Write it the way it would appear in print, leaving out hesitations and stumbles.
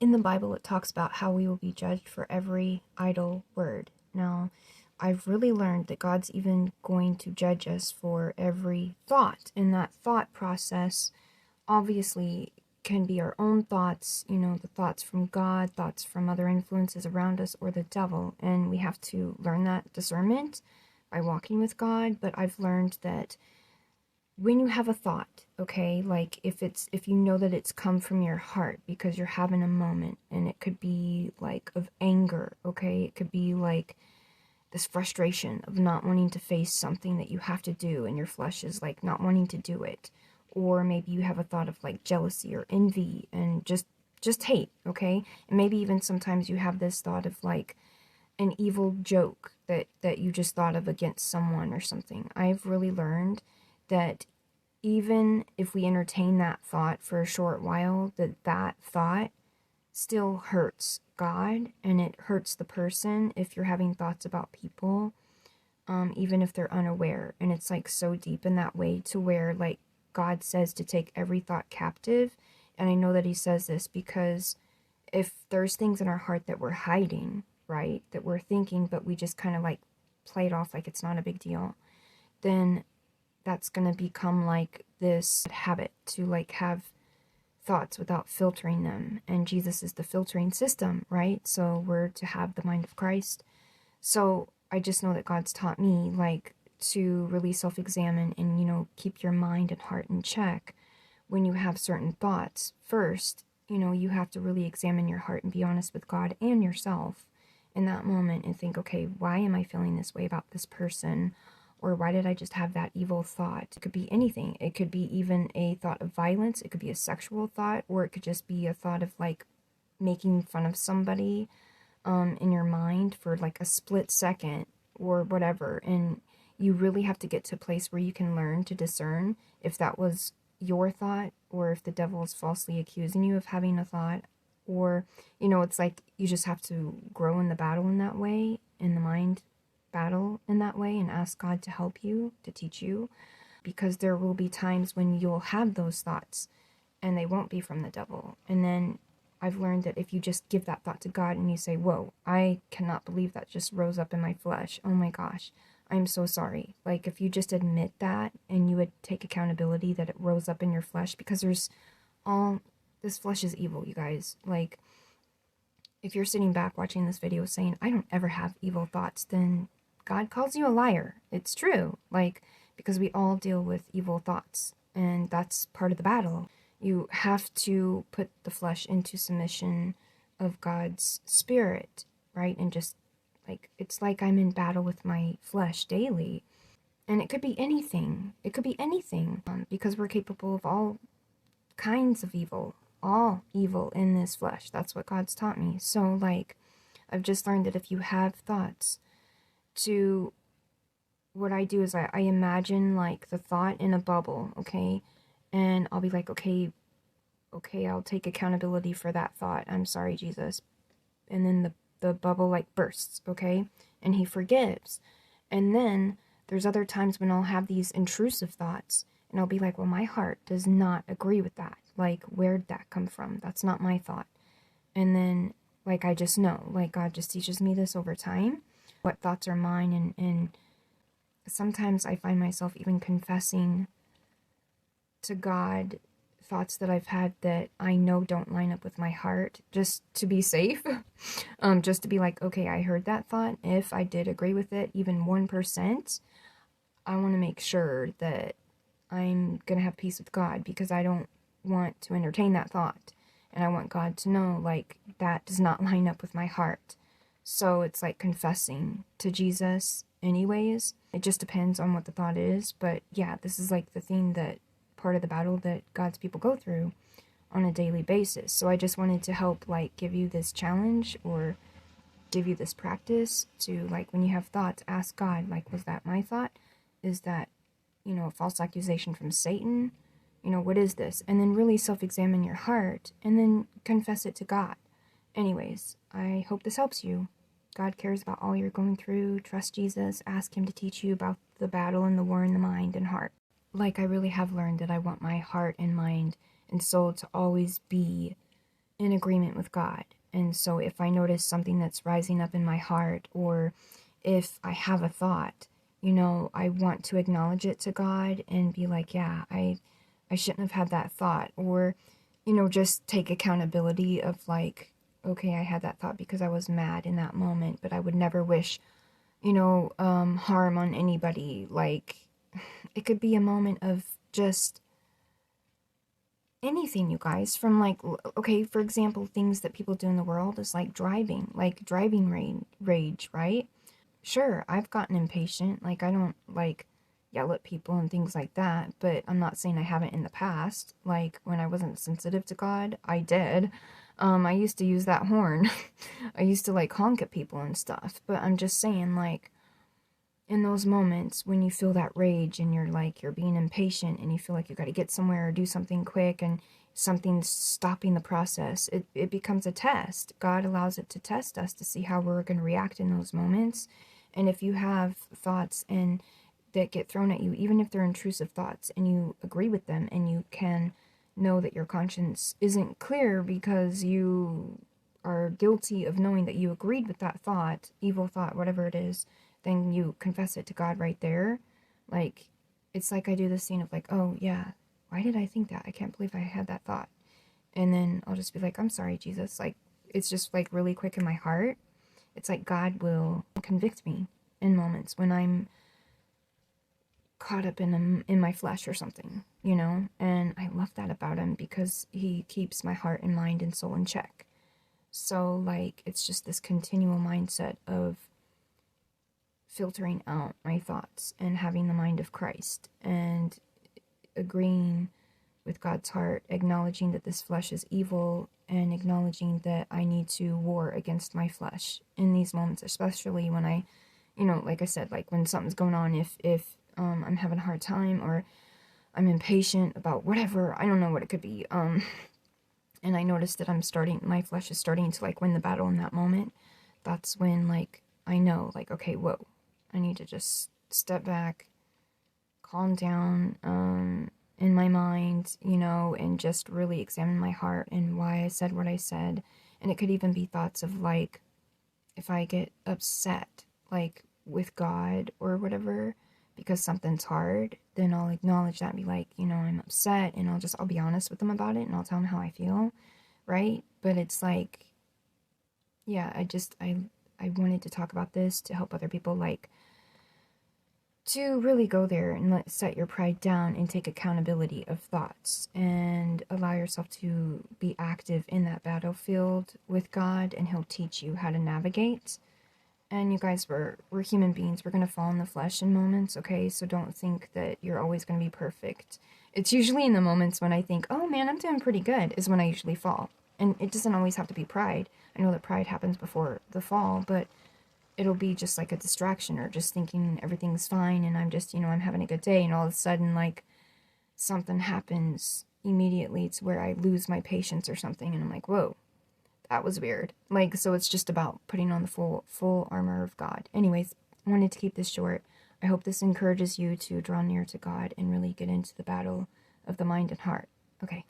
in the Bible, it talks about how we will be judged for every idle word. Now, I've really learned that God's even going to judge us for every thought. And that thought process obviously can be our own thoughts, the thoughts from God, thoughts from other influences around us, or the devil. And we have to learn that discernment by walking with God. But I've learned that when you have a thought, okay, like if you know that it's come from your heart because you're having a moment, and it could be like of anger, okay, it could be like this frustration of not wanting to face something that you have to do and your flesh is like not wanting to do it, or maybe you have a thought of like jealousy or envy and just hate, okay, and maybe even sometimes you have this thought of like an evil joke that you just thought of against someone or something. I've really learned that even if we entertain that thought for a short while, that thought still hurts God, and it hurts the person if you're having thoughts about people, even if they're unaware. And it's like so deep in that way to where like God says to take every thought captive. And I know that he says this because if there's things in our heart that we're hiding, right, that we're thinking, but we just kind of like play it off like it's not a big deal, then that's going to become like this habit to like have thoughts without filtering them. And Jesus is the filtering system, right? So we're to have the mind of Christ. So I just know that God's taught me like to really self-examine and, keep your mind and heart in check when you have certain thoughts. First, you have to really examine your heart and be honest with God and yourself in that moment and think, okay, why am I feeling this way about this person? Or why did I just have that evil thought? It could be anything. It could be even a thought of violence. It could be a sexual thought, or it could just be a thought of like making fun of somebody in your mind for like a split second or whatever. And you really have to get to a place where you can learn to discern if that was your thought or if the devil is falsely accusing you of having a thought. Or, it's like you just have to grow in the battle in that way, in the mind battle in that way, and ask God to help you, to teach you, because there will be times when you'll have those thoughts and they won't be from the devil. And then I've learned that if you just give that thought to God and you say, whoa, I cannot believe that just rose up in my flesh. Oh my gosh, I'm so sorry. Like if you just admit that and you would take accountability that it rose up in your flesh, because this flesh is evil, you guys. Like if you're sitting back watching this video saying, I don't ever have evil thoughts, then God calls you a liar. It's true. Like, because we all deal with evil thoughts, and that's part of the battle. You have to put the flesh into submission of God's spirit, right? And just like, it's like I'm in battle with my flesh daily. And it could be anything. It could be anything, because we're capable of all kinds of evil. All evil in this flesh. That's what God's taught me. So, like, I've just learned that if you have thoughts, what I do is I imagine like the thought in a bubble, okay? And I'll be like, okay, I'll take accountability for that thought. I'm sorry, Jesus. And then the bubble like bursts, okay? And he forgives. And then there's other times when I'll have these intrusive thoughts and I'll be like, well, my heart does not agree with that. Like, where'd that come from? That's not my thought. And then, like, I just know, like, God just teaches me this over time, what thoughts are mine, and sometimes I find myself even confessing to God thoughts that I've had that I know don't line up with my heart, just to be safe. Just to be like, okay, I heard that thought. If I did agree with it, even 1%, I want to make sure that I'm going to have peace with God, because I don't want to entertain that thought. And I want God to know, like, that does not line up with my heart. So it's like confessing to Jesus anyways. It just depends on what the thought is. But yeah, this is like the thing that part of the battle that God's people go through on a daily basis. So I just wanted to help like give you this challenge or give you this practice to, like, when you have thoughts, ask God, like, was that my thought? Is that, a false accusation from Satan? What is this? And then really self-examine your heart and then confess it to God. Anyways, I hope this helps you. God cares about all you're going through. Trust Jesus. Ask him to teach you about the battle and the war in the mind and heart. Like, I really have learned that I want my heart and mind and soul to always be in agreement with God. And so if I notice something that's rising up in my heart, or if I have a thought, I want to acknowledge it to God and be like, yeah, I shouldn't have had that thought. Or, just take accountability of like, okay, I had that thought because I was mad in that moment, but I would never wish, harm on anybody. Like, it could be a moment of just anything, you guys, from like, okay, for example, things that people do in the world is like driving rage, right? Sure, I've gotten impatient. Like, I don't like yell at people and things like that, but I'm not saying I haven't in the past. Like, when I wasn't sensitive to God, I did. I used to use that horn. I used to like honk at people and stuff, but I'm just saying, like, in those moments when you feel that rage and you're being impatient and you feel like you got to get somewhere or do something quick and something's stopping the process, it becomes a test. God allows it to test us to see how we're going to react in those moments. And if you have thoughts and that get thrown at you, even if they're intrusive thoughts, and you agree with them and you can know that your conscience isn't clear because you are guilty of knowing that you agreed with that thought, evil thought, whatever it is, then you confess it to God right there. Like, it's like I do this scene of like, oh yeah, why did I think that? I can't believe I had that thought. And then I'll just be like, I'm sorry, Jesus. Like, it's just like really quick in my heart. It's like God will convict me in moments when I'm caught up in my flesh or something, And I love that about him because he keeps my heart and mind and soul in check. So like, it's just this continual mindset of filtering out my thoughts and having the mind of Christ and agreeing with God's heart, acknowledging that this flesh is evil and acknowledging that I need to war against my flesh in these moments, especially when I, like I said, like when something's going on, if I'm having a hard time or I'm impatient about whatever, I don't know what it could be, and I notice that my flesh is starting to like win the battle in that moment. That's when like I know, like, okay, whoa, I need to just step back, calm down, in my mind, and just really examine my heart and why I said what I said. And it could even be thoughts of like, if I get upset, like with God or whatever, because something's hard, then I'll acknowledge that and be like, I'm upset, and I'll be honest with them about it, and I'll tell them how I feel, right? But it's like, yeah, I wanted to talk about this to help other people, like, to really go there and set your pride down and take accountability of thoughts and allow yourself to be active in that battlefield with God, and he'll teach you how to navigate. And you guys, we're human beings. We're going to fall in the flesh in moments, okay? So don't think that you're always going to be perfect. It's usually in the moments when I think, oh man, I'm doing pretty good, is when I usually fall. And it doesn't always have to be pride. I know that pride happens before the fall, but it'll be just like a distraction or just thinking everything's fine and I'm just, I'm having a good day, and all of a sudden, like, something happens immediately to where I lose my patience or something, and I'm like, whoa, that was weird. Like, so it's just about putting on the full armor of God. Anyways, I wanted to keep this short. I hope this encourages you to draw near to God and really get into the battle of the mind and heart. Okay.